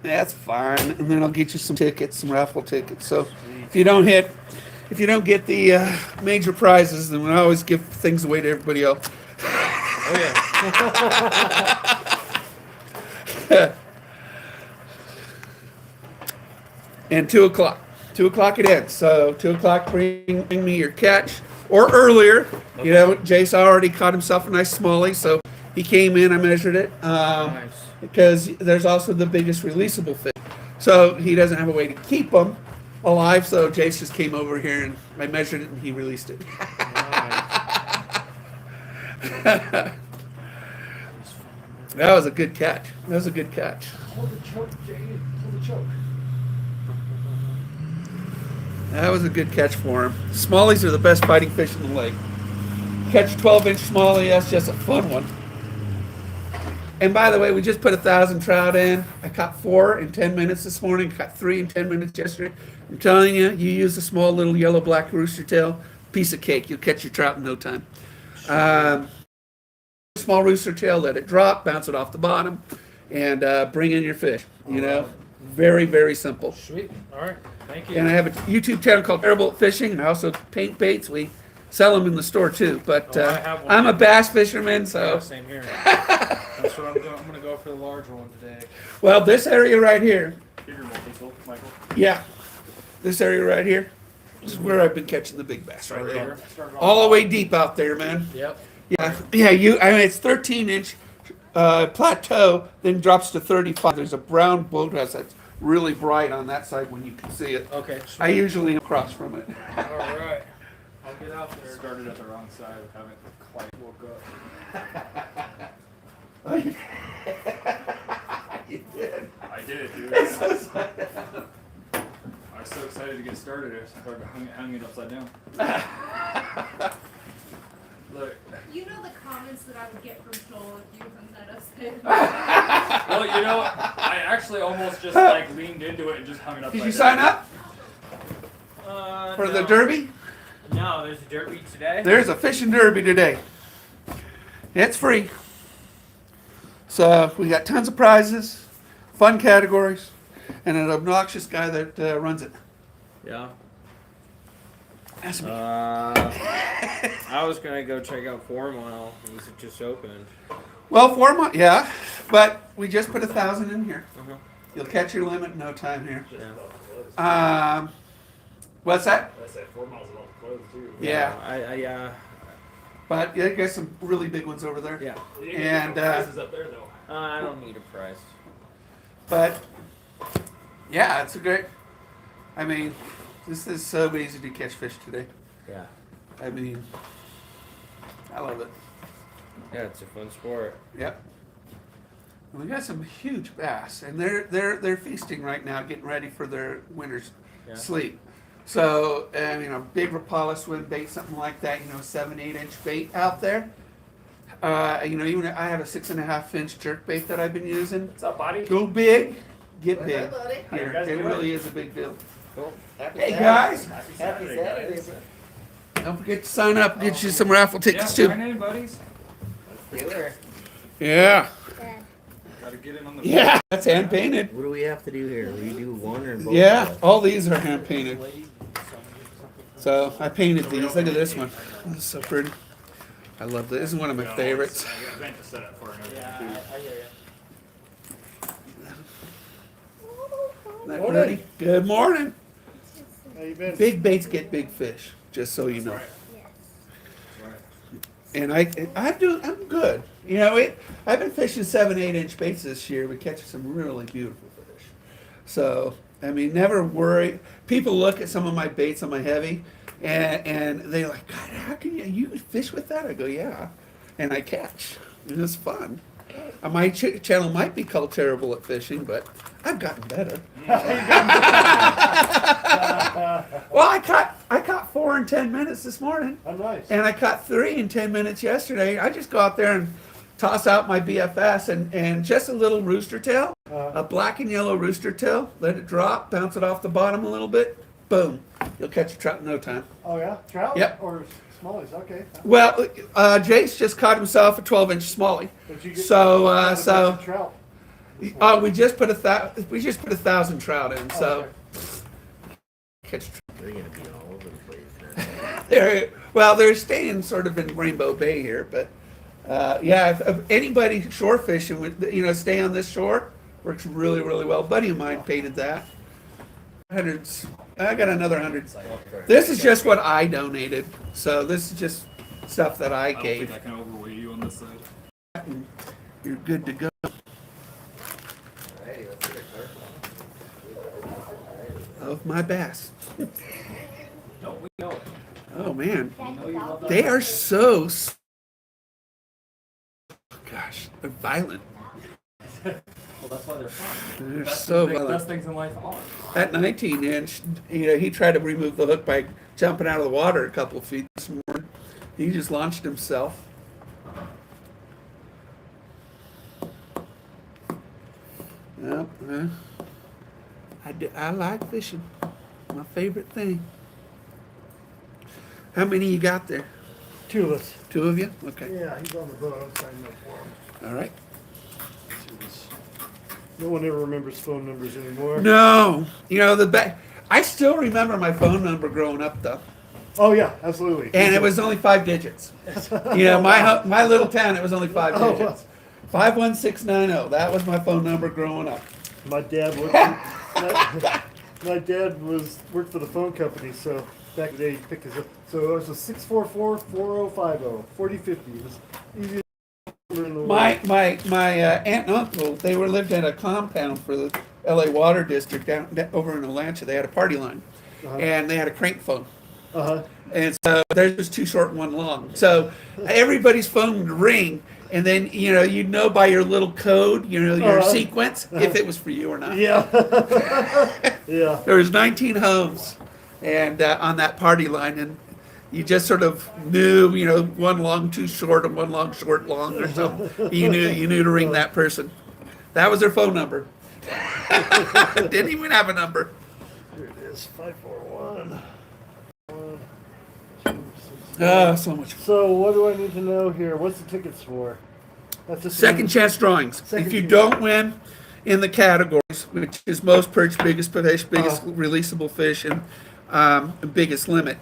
That's fine. And then I'll get you some tickets, some raffle tickets. So if you don't get the major prizes, then we always give things away to everybody else. Oh yeah. And 2 o'clock. 2 o'clock it ends. So 2 o'clock, bring me your catch. Or earlier. Okay. You know, Jace already caught himself a nice smallie, so he came in, I measured it. Nice. Because there's also the biggest releasable fish. So he doesn't have a way to keep them alive, so Jace just came over here and I measured it and he released it. That was a good catch. That was a good catch. Hold the choke, Jay. Hold the choke. That was a good catch for him. Smallies are the best fighting fish in the lake. Catch a 12-inch smallie, that's just a fun one. And by the way, we just put 1,000 trout in. I caught 4 in 10 minutes this morning. Caught 3 in 10 minutes yesterday. I'm telling you, you use a small little yellow black rooster tail, piece of cake. You'll catch your trout in no time. Small rooster tail, let it drop, bounce it off the bottom, and bring in your fish. You know, very, very simple. Sweet. All right. Thank you. And I have a YouTube channel called Airboat Fishing. I also paint baits. We sell them in the store too. But I have one. I'm a bass fisherman, so. Yeah, same here. That's what I'm going. I'm going to go for the larger one today. Well, this area right here, Bigger multi-tool, Michael. yeah, this area right here, this is where I've been catching the big bass right there. Started off- All the way deep out there, man. Yep. Yeah, yeah. I mean, it's 13-inch plateau, then drops to 35. There's a brown boathouse that's really bright on that side when you can see it. Okay. I usually am across from it. All right. I'll get out there. Started at the wrong side, haven't quite woke up. Oh, you did. I did, dude. I was so excited to get started, I started hung it upside down. Look. You know the comments that I would get from Joel if you hung that upside. Well, you know, I actually almost just like leaned into it and just hung it upside Did down. you sign up for the No. derby? No, there's a derby today. There's a fishing derby today. It's free. So we got tons of prizes, fun categories, and an obnoxious guy that runs it. Yeah. That's me. I was gonna go check out 4 Mile. He's just opened. Well, 4 months, yeah, but we just put 1,000 in here. Uh-huh. You'll catch your limit in no time here. Yeah. What's that? I said 4 miles about the close too. Yeah, I but yeah, there's some really big ones over there. yeah. You And, get no prizes up there though. I don't need a price. But yeah, it's a great. I mean, this is so easy to catch fish today. Yeah. I mean, I love it. Yeah, it's a fun sport. Yep. And we got some huge bass, and they're feasting right now, getting ready for their winter's Yeah. sleep. So, you know, big Rapala swim bait, something like that. You know, 7-8 inch bait out there. You know, even I have a 6.5 inch jerk bait that I've been using. What's up, buddy? Go big, get What's big. up, buddy? How you Here, guys it doing? really is a big deal. Cool. Happy Hey, Saturday. guys. Happy Happy Saturday. Saturday. Don't forget to sign up. Get you some raffle Yeah, tickets sign too. in, buddies. Taylor. Yeah, Gotta get in on the. yeah. That's hand painted. What do we have to do here? We do one or both? Yeah, of us? all these are hand painted. So I painted these. Look at this one. This is so pretty. I love this. This is one of my favorites. I meant to set up for another Yeah, I hear you. Isn't that pretty? Good morning. How you been? Big baits get big fish, just so you know. And I'm good. You know, I've been fishing 7-8 inch baits this year. We catch some really beautiful fish. So, I mean, never worry. People look at some of my baits on my heavy, and they're like, God, how can you fish with that? I go, yeah. And I catch. And it's fun. My channel might be called Terrible at Fishing, but I've gotten better. Well, I caught 4 in 10 minutes this morning. Oh, nice. And I caught 3 in 10 minutes yesterday. I just go out there and toss out my BFS and just a little rooster tail, a black and yellow rooster tail, let it drop, bounce it off the bottom a little bit, boom. You'll catch a trout in no time. Oh, yeah? Trout? Yep. Or smallies? Okay. Well, Jace just caught himself a 12-inch smallie. Did you get So, a so bunch of trout? Oh, we just put 1,000 trout in, so. Catch They're gonna be all over the place now. they're staying sort of in Rainbow Bay here, but yeah, if anybody shore fishing would, stay on this shore, works really, really well. A buddy of mine painted that. Hundreds. I got another 100. This is just what I donated, so this is just stuff that I I don't gave. think I can overweight you on this side. You're good to go. Hey, let's get a Oh, my bass. No, we know. Oh man, We know you love that. they are so. Gosh, they're violent. Well, that's why they're fun. They're Best so thing- violent. Best things in life are. That 19-inch, he tried to remove the hook by jumping out of the water a couple of feet this morning. He just launched himself. Well, I like fishing. My favorite thing. How many you got there? 2 of us. 2 of you? Okay. Yeah, he's on the boat. I'm signing up for him. All right. No one ever remembers phone numbers anymore. No, I still remember my phone number growing up though, Oh yeah, absolutely. and it was only 5 digits. My little town, it was only 5 Oh, digits. 51690. That was my phone number growing up. My dad worked. My dad worked for the phone company, so back in the day he picked us up. So it was a 644-4050. 4050. It was easiest number in the world. My aunt and uncle, they lived at a compound for the L.A. Water District down over in Atlanta. They had a party line, and they had a crank phone. Uh-huh. And so theirs was 2 short, 1 long. So everybody's phone would ring, and then you'd know by your little code, your sequence, if it was for you or not. Yeah. Yeah. There was 19 homes, and on that party line, and you just sort of knew, 1 long, 2 short, and 1 long, short, long, or something. You knew to ring that person. That was their phone number. Didn't even have a number. Here it is. 541. So much. So what do I need to know here? What's the tickets for? That's just Second chance drawings. Second If you chance. don't win in the categories, which is most perch, biggest fish, biggest releasable fish, and biggest limit,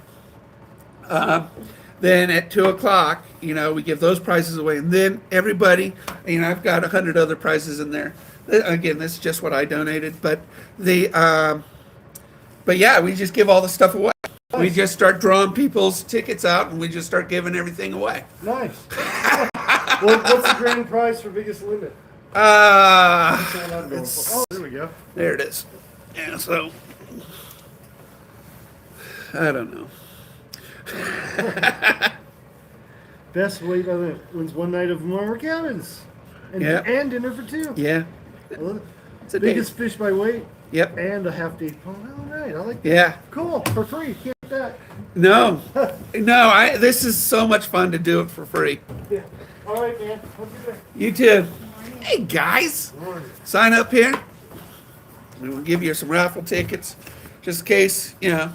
then at 2:00, we give those prizes away, and then everybody, I've got 100 other prizes in there. Again, this is just what I donated, but yeah, we just give all the stuff away. We just start drawing people's tickets out, and we just start giving everything away. Nice. What's the grand prize for biggest limit? Uh, That's what I'm going for. Oh, there we go. There it is. Yeah, so I don't know. Best weight limit wins 1 night of Marmor Cabins. And, Yeah. and dinner for 2. Yeah. I love it. It's a Biggest fish by weight Yep. and a half day. Oh, all right. I like that. Yeah. Cool. For free. Can't get that. No. No, this is so much fun to do it for free. Yeah. All right, man. Have a good day. You too. Hey guys, Morning. sign up here. We will give you some raffle tickets, just in case, you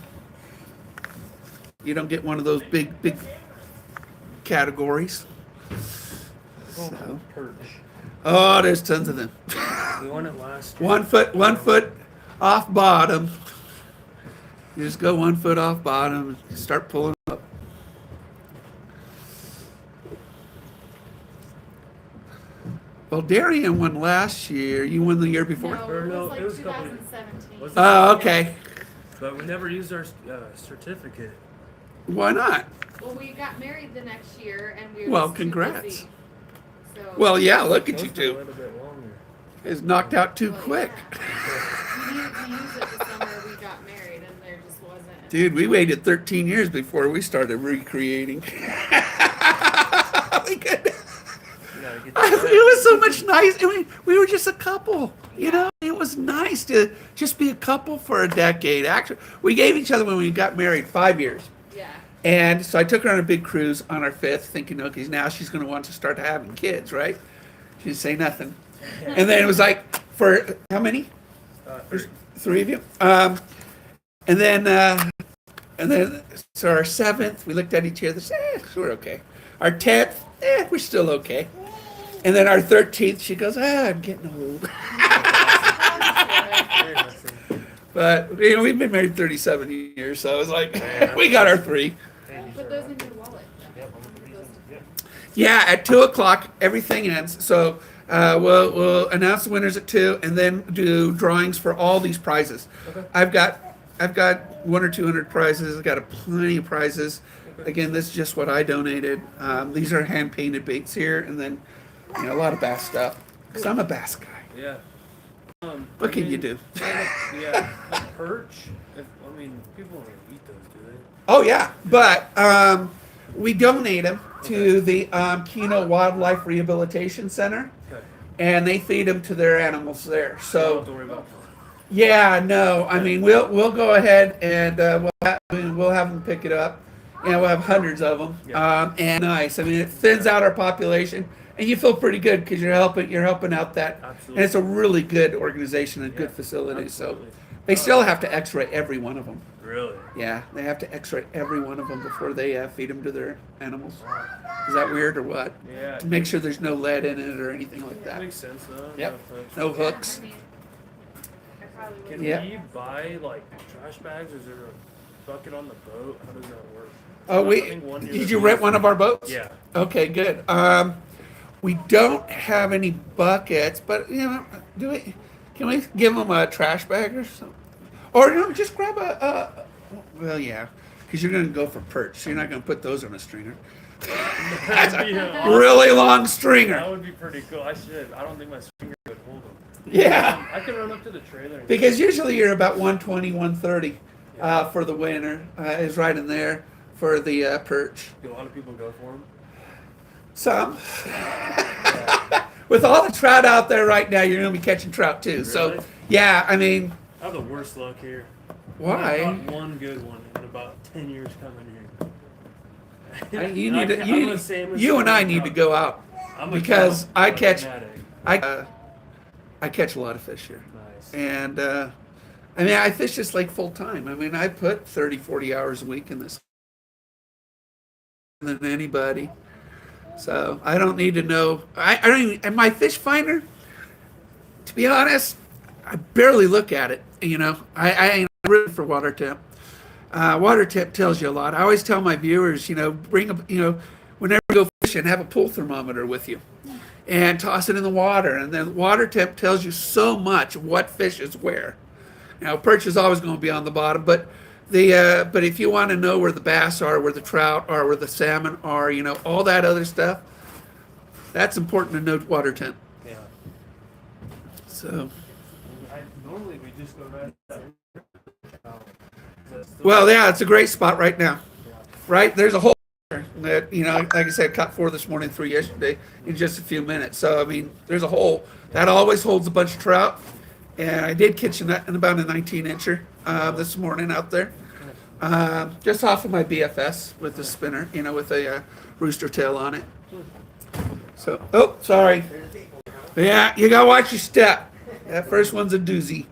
don't get one of those big categories. So, Perch. oh, there's tons of them. We won it last year. 1 foot off bottom. You just go 1 foot off bottom and start pulling up. Well, Darian won last year. You won the year before? No, Or it no, was like it was a couple- 2017. was it? Oh, okay. But we never used our certificate. Why not? Well, we got married the next year, and we were Well, just too congrats. busy. So, Well, yeah, look at you Supposed to be a two. little bit longer. It's knocked out too well, quick. yeah. We needed to use it the summer we got married, and there just wasn't. Dude, we waited 13 years before we started recreating. We could- You gotta get it that was so much nice. I mean, we were just a couple, It was nice to just be a couple for a decade. Actually, we gave each other when we got married 5 years. Yeah. And so I took her on a big cruise on our 5th, thinking, okay, now she's going to want to start having kids, right? She didn't say nothing. And then it was like, for how many? 3 of you. And then, so our 7th, we looked at each other, said, we're okay. Our 10th, we're still okay. And then our 13th, she goes, I'm getting old. But we've been married 37 years, so I was like, we got our 3. Put those in your wallet. Yeah, at 2:00 everything ends. So we'll announce the winners at 2, and then do drawings for all these prizes. Okay. I've got 100 or 200 prizes. I've got plenty of prizes. Again, this is just what I donated. These are hand painted baits here, and then a lot of bass stuff. Because I'm a bass guy. Yeah. What can you do? Yeah, a perch. People don't eat those, do they? Oh yeah, but we donate them to the Keno Wildlife Rehabilitation Center, Okay. and they feed them to their animals there. So don't So have to worry about yeah, no, I mean we'll go ahead and we'll have them pick it up, and we'll have hundreds of them. Yeah. And nice. I mean, it thins out our population, and you feel pretty good because you're helping out that. Absolutely. And it's a really good organization and good facility. Absolutely. So they still have to X-ray every one of them. Really? Yeah, they have to X-ray every one of them before they feed them to their animals. Is that weird or what? Yeah. To make sure there's no lead in it or anything like That that. makes sense though. Yep. thanks. No hooks. I mean, I probably would. Can Yeah. we buy trash bags? Or is there a bucket on the boat? How does that work? Oh, I think one year did that you we- rent one of our boats? Yeah. Okay, good. We don't have any buckets, but can we give them a trash bag or something? Or just grab well, yeah, because you're going to go for perch, so you're not going to put those on a stringer. That's That'd be a awesome. really long That stringer. would be pretty cool. I don't think my stringer would hold them. Yeah, I can run up to the trailer. And because usually you're about 120, 130 for the winner is right in there for the perch. do a lot of people go for them. Some. With all the trout out there right now, you're going to be catching trout too. So, Really? yeah, I mean, I have the worst luck here. why? I caught one good one in about 10 years coming here. You And need to, I'm the same as you and I some need to trout. go out I'm a because trout I catch fanatic. I catch a lot of fish here, Nice. and I mean I fish just like full time. I mean I put 30, 40 hours a week in this than anybody, so I don't need to know. I don't even. And my fish finder, to be honest, I barely look at it. I ain't really for water temp. Water temp tells you a lot. I always tell my viewers, bring whenever you go fishing, have a pool thermometer with you, and toss it in the water. And then water temp tells you so much what fish is where. Perch is always going to be on the bottom, but but if you want to know where the bass are, where the trout are, where the salmon are, all that other stuff, that's important to know water temp. Yeah. So. Normally we just go right there. Well, yeah, it's a great spot right now. Right? There's a hole that, like I said, caught 4 this morning, 3 yesterday in just a few minutes. So, I mean, there's a hole. That always holds a bunch of trout. And I did catch about a 19-incher this morning out there. Just off of my BFS with the spinner, with a rooster tail on it. So, oh, sorry. Yeah, you got to watch your step. That first one's a doozy.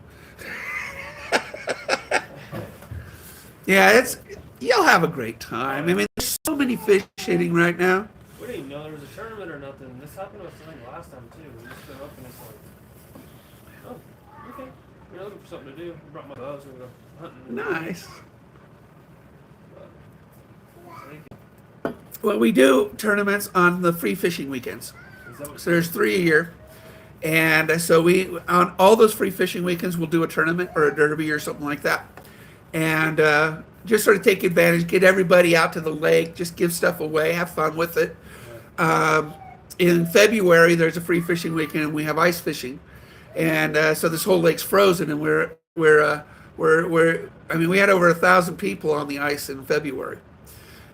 Yeah, you'll have a great time. I mean, there's so many fish hitting right now. We didn't even know there was a tournament or nothing. This happened to us I think last time too. We just go up and it's like, oh, okay. We're looking for something to do. I brought my bow, so we go hunting. Nice. But, Well, we do tournaments on the free fishing weekends. is that what So there's 3 a year. And so we, on all those free fishing weekends, we'll do a tournament or a derby or something like that. And just sort of take advantage, get everybody out to the lake, just give stuff away, have fun with it. In February, there's a free fishing weekend, and we have ice fishing. And so this whole lake's frozen, and we had over 1,000 people on the ice in February.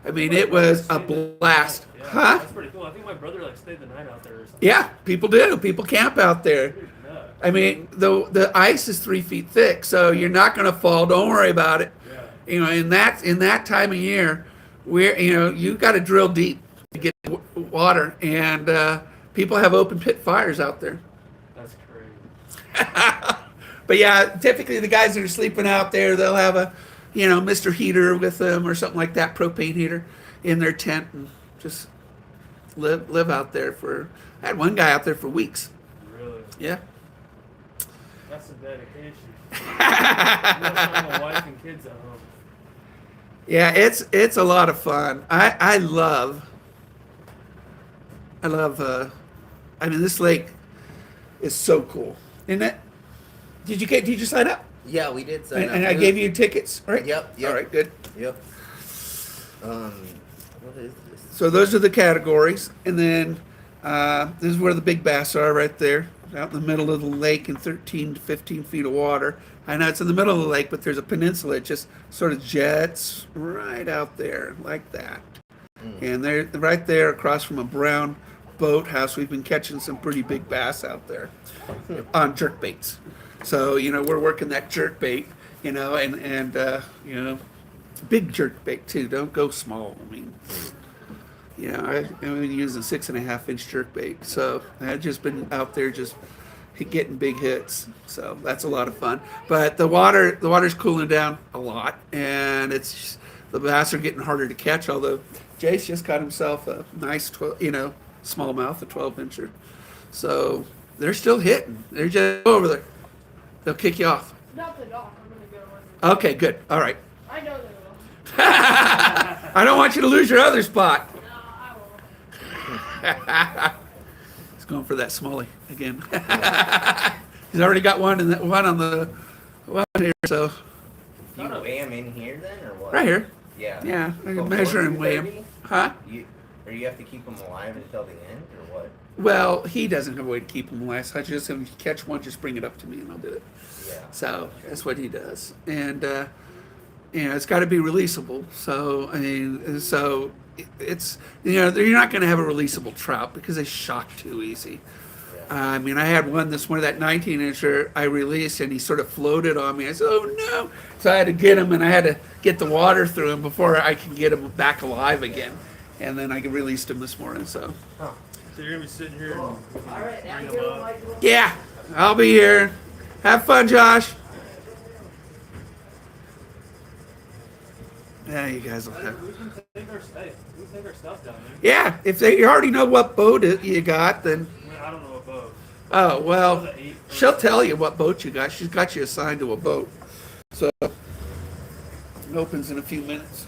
I mean, it was a blast. Yeah, Huh? That's pretty cool. I think my brother stayed the night out there or something. Yeah, people do. People camp out there. Yeah. I mean, the ice is 3 feet thick, so you're not going to fall. Don't worry about it. Yeah. In that time of year, where you got to drill deep to get water, and people have open pit fires out there. That's crazy. But yeah, typically the guys that are sleeping out there, they'll have a Mr. Heater with them or something like that, propane heater in their tent, and just live out there for. I had one guy out there for weeks. Really? Yeah. That's a dedication. My wife and kids at home. Yeah, it's a lot of fun. I love. I mean, this lake is so cool, isn't it? Did you sign up? Yeah, we did sign up. And I gave you tickets, right? Yep. All right, good. Yep. What is this? So those are the categories, and then this is where the big bass are, right there, out in the middle of the lake in 13 to 15 feet of water. I know it's in the middle of the lake, but there's a peninsula. It just sort of jets right out there like that. And they're right there across from a brown boathouse. We've been catching some pretty big bass out there on jerk baits. So, we're working that jerk bait, and big jerk bait too. Don't go small. I mean, I've been using 6.5-inch jerk bait. So I've just been out there just getting big hits. So that's a lot of fun. But the water's cooling down a lot, and the bass are getting harder to catch. Although Jace just got himself a nice smallmouth, a 12-incher. So they're still hitting. They're just over there. They'll kick you off. Not the dock. I'm gonna go in. Okay, good. All right. I know they will. I don't want you to lose your other spot. No, I won't. He's going for that smallie again. He's already got one on the one here, so Do you weigh him in here then, or what? right here. Yeah. Yeah, I can Before measure and you weigh him. baby? Huh? Or you have to keep him alive until the end, or what? Well, he doesn't have a way to keep them alive. So I just if you catch one, just bring it up to me and I'll do it. Yeah. So that's what he does, and it's got to be releasable. So I mean, it's you're not going to have a releasable trout because they shock too easy. I mean, I had one this morning, that 19-incher I released, and he sort of floated on me. I said, "Oh no!" So I had to get him, and I had to get the water through him before I could get him back alive again. And then I released him this morning. So So you're gonna be sitting here and bring them up. yeah, I'll be here. Have fun, Josh. Yeah, you guys will have. We can take our stuff. We can take our stuff down there. Yeah, if you already know what boat you got, then I mean, I don't know what boat. oh well, The 8 or she'll tell you what boat you got. She's got you assigned to a boat. So it opens in a few minutes.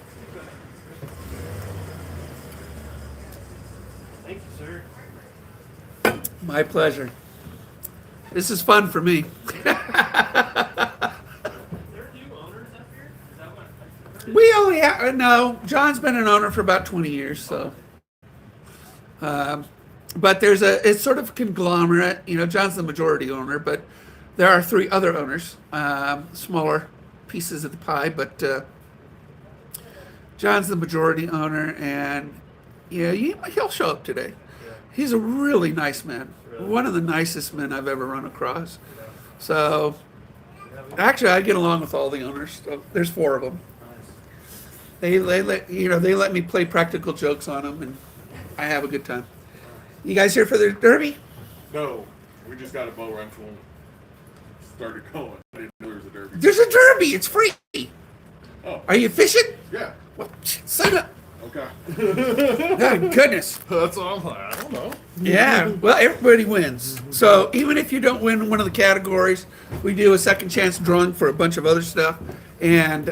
Thank you, sir. My pleasure. This is fun for me. There are new owners up here? Is that what? We only have no. John's been an owner for about 20 years, so. But it's sort of a conglomerate. John's the majority owner, but there are 3 other owners, smaller pieces of the pie. But John's the majority owner, and he'll show up today. He's a really nice man. One of the nicest men I've ever run across. So, actually, I get along with all the owners. So there's 4 of them. They let me play practical jokes on them, and I have a good time. You guys here for the derby? No, we just got a boat rental and started going. I didn't know there was a derby. There's a derby. It's free. Oh, Are you fishing? yeah. Well, sign up. Okay. Oh, goodness. That's all I'm like. I don't know. Yeah. Well, everybody wins. So even if you don't win one of the categories, we do a second chance drawing for a bunch of other stuff. And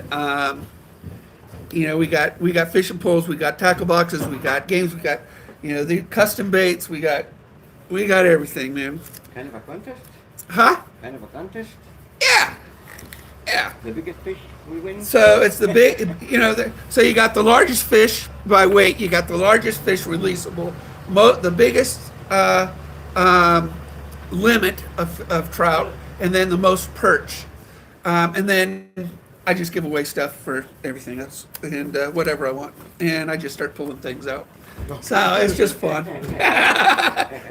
we got fishing poles, we got tackle boxes, we got games, we got the custom baits, we got everything, man. Kind of a contest? Huh? Kind of a contest? Yeah. Yeah. The biggest fish we win? So it's the big, so you got the largest fish by weight, you got the largest fish releasable, the biggest limit of trout, and then the most perch. And then I just give away stuff for everything else and whatever I want. And I just start pulling things out. So it's just fun.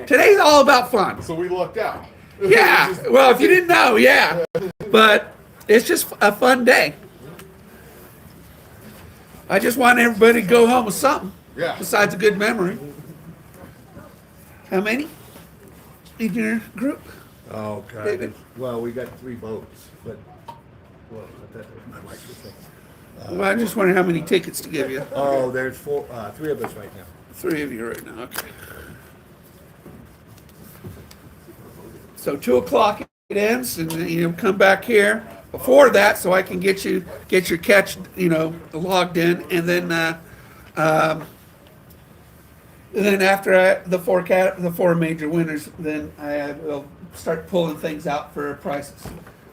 Today's all about fun. So we lucked out. Yeah. Well, if you didn't know, yeah. But it's just a fun day. I just want everybody to go home with something. Yeah. Besides a good memory. How many in your group? Oh, God. David? Well, we got 3 boats, but, that was my wife's thing. Well, I'm just wondering how many tickets to give you. Oh, there's 3 of us right now. 3 of you right now, okay. So 2 o'clock it ends, and you come back here before that, so I can get your catch, logged in, and then after the four major winners, then I will start pulling things out for prices.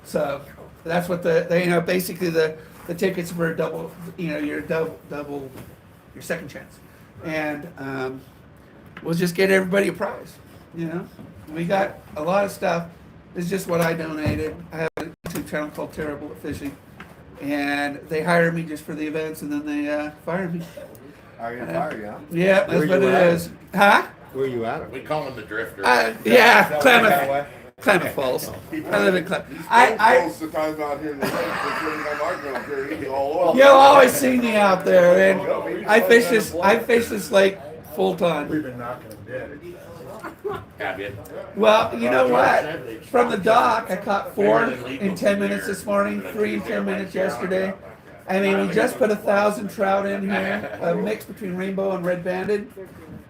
So that's what basically the tickets for a double, your double your second chance, and we'll just get everybody a prize. We got a lot of stuff. It's just what I donated. I have a YouTube channel called Terrible at Fishing, and they hire me just for the events, and then they fire me. Are you fire you? Huh? Yeah, that's Where what you it at? is. Huh? Where you at? We call him the drifter. Yeah, That way? Klamath Falls. I live in Klamath. He's I close the time out here in the lake. When our girls here, he's all over. you'll always see me out there, and I fish this lake full time. We've been knocking them dead. Have you? Well, you know what? From the dock, I caught 4 in 10 minutes this morning, 3 in 10 minutes yesterday. I mean, we just put 1,000 trout in here, a mix between rainbow and red banded.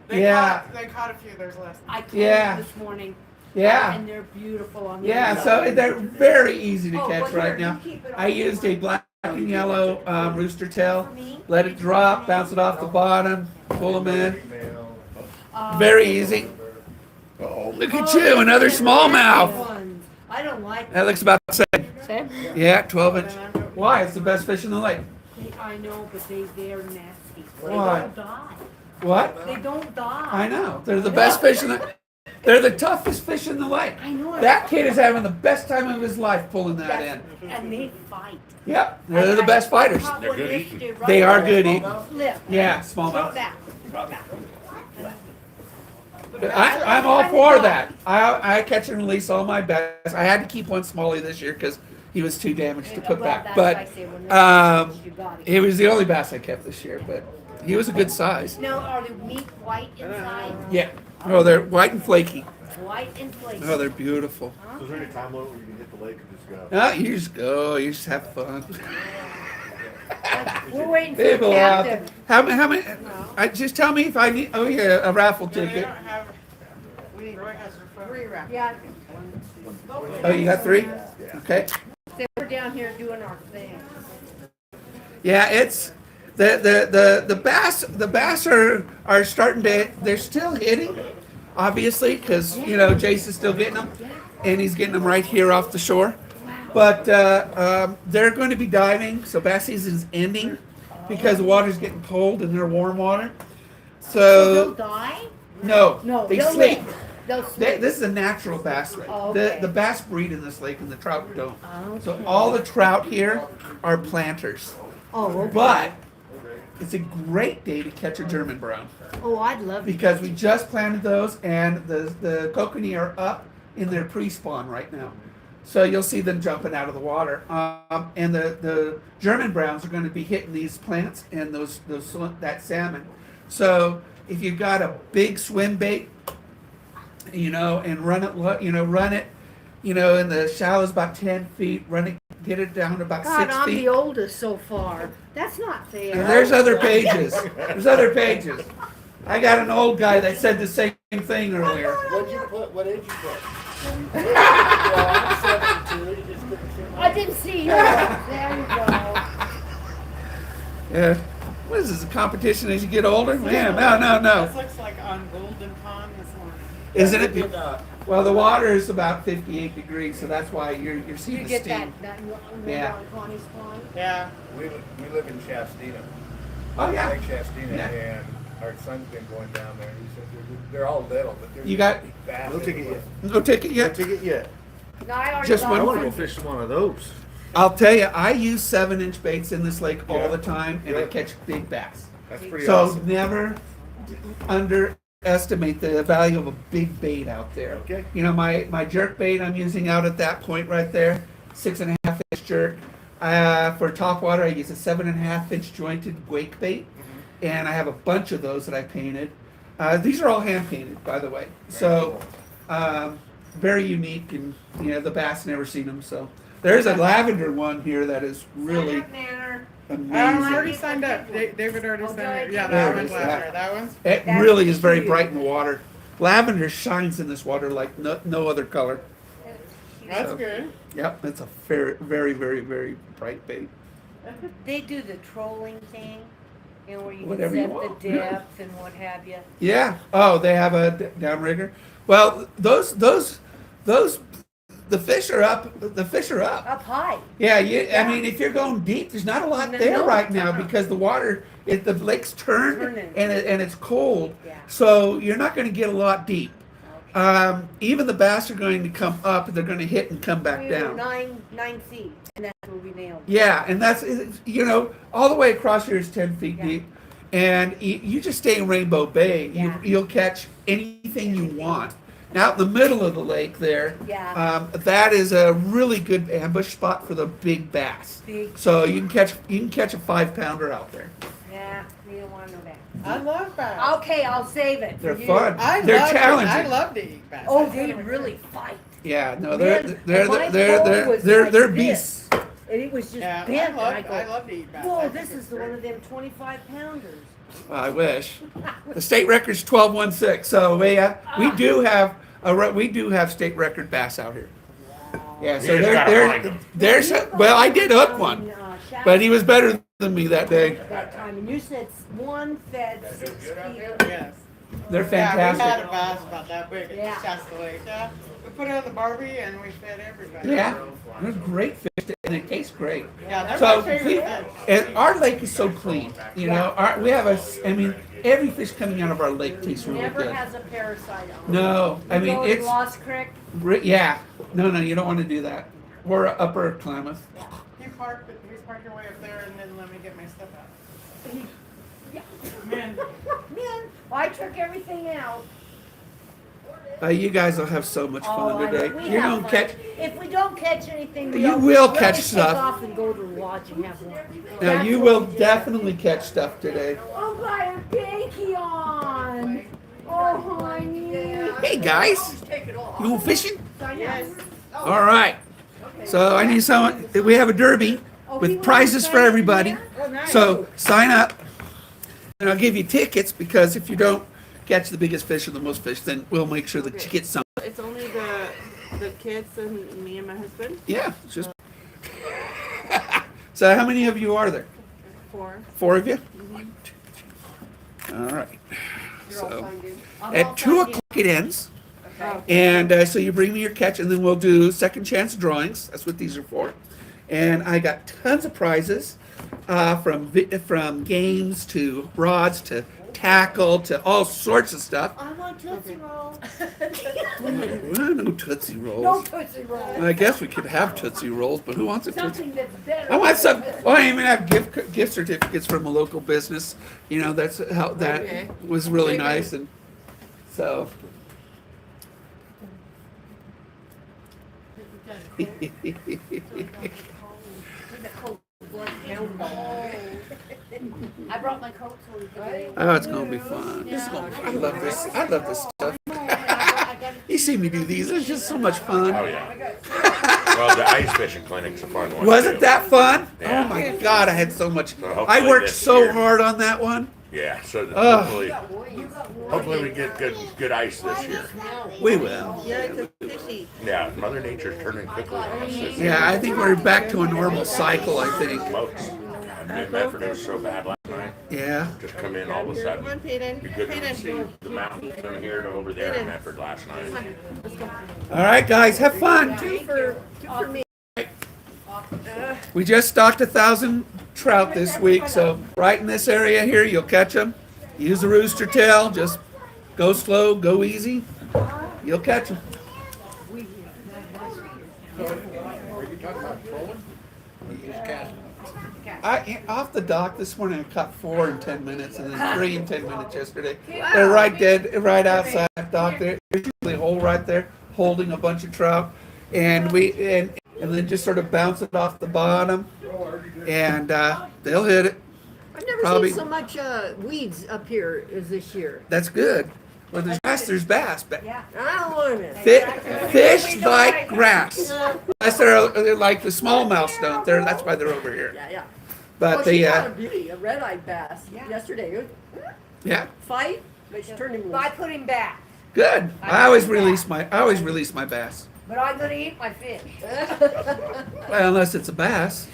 They caught a few. There's less. I caught Yeah. them this morning. Yeah. And they're beautiful on the Yeah, inside. so they're very easy to Oh, catch but here, right now. you keep it I on used a black and yellow rooster tail, For me? let it drop, bounce it off the bottom, pull them in. Uh, Very easy. Uh-oh. Look at you, another smallmouth. ones. I don't like That looks about the same. them. Yeah, 12 inch. Why? It's the best fish in the lake. I know, but they're nasty. They Why? don't die. What? They don't die. I know. They're the best fish in the. They're the toughest fish in the lake. I know. That kid is having the best time of his life pulling that in. And they fight. Yep, they're the best fighters. Caught They're one good yesterday right They are there. good eating. Flip. Yeah, Throw smallmouth. that. Throw that. I'm all for that. I catch and release all my bass. I had to keep one smallie this year because he was too damaged to put Well, back. that's But why I say when they're- you gotta he was the only bass I kept this year. But he was a good size. Now, are the meat white inside? Yeah. Oh, they're white and flaky. White and flaky. Oh, they're beautiful. So is there any time limit where you can hit the lake or just go? No, you just go. You just have fun. We're waiting for People the out captain. there. How many? Just tell me if I need. Oh yeah, a raffle No, we ticket. don't have. Roy has her 3 wraps. Yeah, Oh, you got 3? Okay. they were down here doing our thing. Yeah, it's the bass. The bass are starting to. They're still hitting, obviously, because Jason's still getting them, and he's getting them right here off the shore. But they're going to be diving, so bass season's ending because the water's getting cold and they're warm water. They'll So die? no, No, they they'll sleep. live. They'll sleep. This is a natural bass lake. Oh, okay. The bass breed in this lake and the trout don't. So Okay. all the trout here are planters. Oh, okay. But it's a great day to catch a German brown Oh, I'd love to. because we just planted those and the kokanee are up in their pre-spawn right now. So you'll see them jumping out of the water. And the German browns are going to be hitting these plants and that salmon. So if you've got a big swim bait, and run it, in the shallows about 10 feet, get it down to about God, 6 I'm feet. the oldest so far. That's not fair. And there's other pages. There's other pages. I got an old guy that said the same thing earlier. What'd you put? What age you put? I didn't see you. There you go. Yeah. What is this, a competition as you get older? Man, no. This looks like on Golden Pond this morning. Isn't it? Well, the water is about 58 degrees, so that's why you're seeing You the get steam. that Yeah. on Connie's pond? Yeah. We live in Shastina. Oh, yeah. Lake Shastina, Yeah. and our son's been going down there. He said they're all little, but they're You got fast. No ticket yet. no ticket No yet? ticket yet. No, I already Just got one I more. want to go fish one of those. I'll tell you, I use 7-inch baits in this lake all Yeah. the time, and I Yeah. catch big bass. That's pretty So awesome. never underestimate the value of a big bait out there. Okay. My jerk bait I'm using out at that point right there, 6.5-inch jerk. For topwater, I use a 7.5-inch jointed wake bait, and I have a bunch of those that I painted. These are all hand painted, by the way. So very unique, and the bass never seen them. So there's a lavender one here that is really. amazing. already signed up. David already signed up. Yeah, There that it one's is, last yeah. year. That one's. It That's really is very cute. bright in the water. Lavender shines in this water like no other color. That's So- good. Yep, it's a very, very, very, very bright bait. They do the trolling thing, you know, where you Whatever you can set want, the yeah. depth and what have you. Yeah. Oh, they have a downrigger. Well, the fish are up. The fish are up. Up high. Yeah. I mean, if you're going deep, there's not a lot No, there no. right now because the water, the lake's turned Turning. and it's cold. Yeah. So you're not going to get a lot deep. Even the bass are going to come up. They're going to hit and come back We were down. 9 feet, and that's where we nailed it. Yeah, and that's all the way across here is 10 feet Yeah. deep, and you just stay in Rainbow Bay. Yeah. You'll catch anything you want. Now, out in the middle of the lake there, Yeah. that is a really good ambush spot for the big bass. Big. So you can catch a 5-pounder out there. Yeah, we don't want to know that. I love bass. Okay, I'll save it. for They're you. fun. I They're love challenging. I love to eat bass. Oh, I they love it. really fight. Yeah, no, Man, they're my they're pole they're was they're like they're this. beasts. And it was just Yeah, bent, I and I go, love to eat bass. I whoa, think this it's is the great. one of them 25-pounders. I wish. The state record's 12.16. So we do have state record bass out here. Yeah, so You just gotta find 'em. there's well, I did hook one, but he was better than me that day. That time, and you said one fed 6 feet. Yes. They're Yeah, we had fantastic. a bass about that big at Yeah. Shasta Lake. Yeah. We put it on the Barbie and we fed everybody. Yeah, they're great fish and it tastes great. Yeah, they're So my favorite fish. and our lake is so clean. You know, we have every fish coming out of our lake tastes really Never good. has a parasite on it. No, I mean You go to it's Lost Creek. yeah. No, you don't want to do that. Or Upper Klamath. He's parked your way up there and then let me get my stuff out. Yeah. Man, Man, I took everything out. You guys will have so much fun I today. know. We You're have gonna fun. catch. If we don't catch anything, You we'll will really catch take stuff. off and go to the lodge and have lunch. Now That's you what will we did. definitely catch stuff today. Oh, got a binky on. Oh, honey. Hey guys, you go fishing? yes. All right. So I need someone. We have a derby with prizes for everybody. So sign up, and I'll give you tickets because if you don't catch the biggest fish or the most fish, then we'll make sure that you get some. It's only the kids and me and my husband. Yeah, it's just. So how many of you are there? 4. 4 of you. 1, 2, 3, 4. All right. So at 2 o'clock it ends. And so you bring me your catch, and then we'll do second chance drawings. That's what these are for. And I got tons of prizes, from games to rods to tackle to all sorts of stuff. I want Tootsie Rolls. Well, no Tootsie Rolls. No Tootsie Rolls. I guess we could have Tootsie Rolls, but who wants a Tootsie? Something that's better. I want some. Well, I even have gift certificates from a local business. You know, that's how that Okay. was really nice, and so. I brought my coat so we could. Oh, it's gonna be fun. This is gonna be, I love this. I love this stuff. You see me do these. It's just so much fun. Oh, yeah. Well, the ice fishing clinic's a fun one. Wasn't too. that fun? Yeah. Oh my God, I had so much. So hopefully I worked this so year- hard on that one. Yeah, so that Ugh. hopefully we get good ice this year. We will. Yeah, Mother Nature's turning quickly on us this year. Yeah, I think we're back to a normal cycle. I think. Smokes. God, Mid-Medford was so bad last night. Yeah. Just come in all of a sudden. You couldn't see the mountains from here to over there in Medford last night. All right, guys, have fun. We just stocked 1,000 trout this week, so right in this area here, you'll catch them. Use the rooster tail. Just go slow, go easy. You'll catch them. Off the dock this morning, I caught 4 in 10 minutes, and then 3 in 10 minutes yesterday. They're right outside the dock there. There's usually a hole right there, holding a bunch of trout, and then just sort of bounce it off the bottom, and they'll hit it. I've never Probably- seen so much weeds up here as this year. That's good. Well, there's bass. There's bass. Yeah. I don't want it. Fish like grass. Unless they're like the smallmouths don't. That's why they're over here. Yeah, yeah. But Well, the she got a beauty, a red-eyed bass Yeah. yesterday. yeah, Fight, but she turned him But I loose. put him back. good. I always release my bass. But I'm gonna eat my fish. Well, unless it's a bass.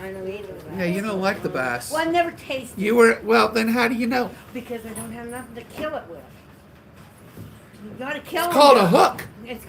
I don't eat it. Yeah, you don't like the bass. Well, I never tasted You were well. Then how do you know? because I don't have nothing to kill it with. You gotta kill It's it. called a hook.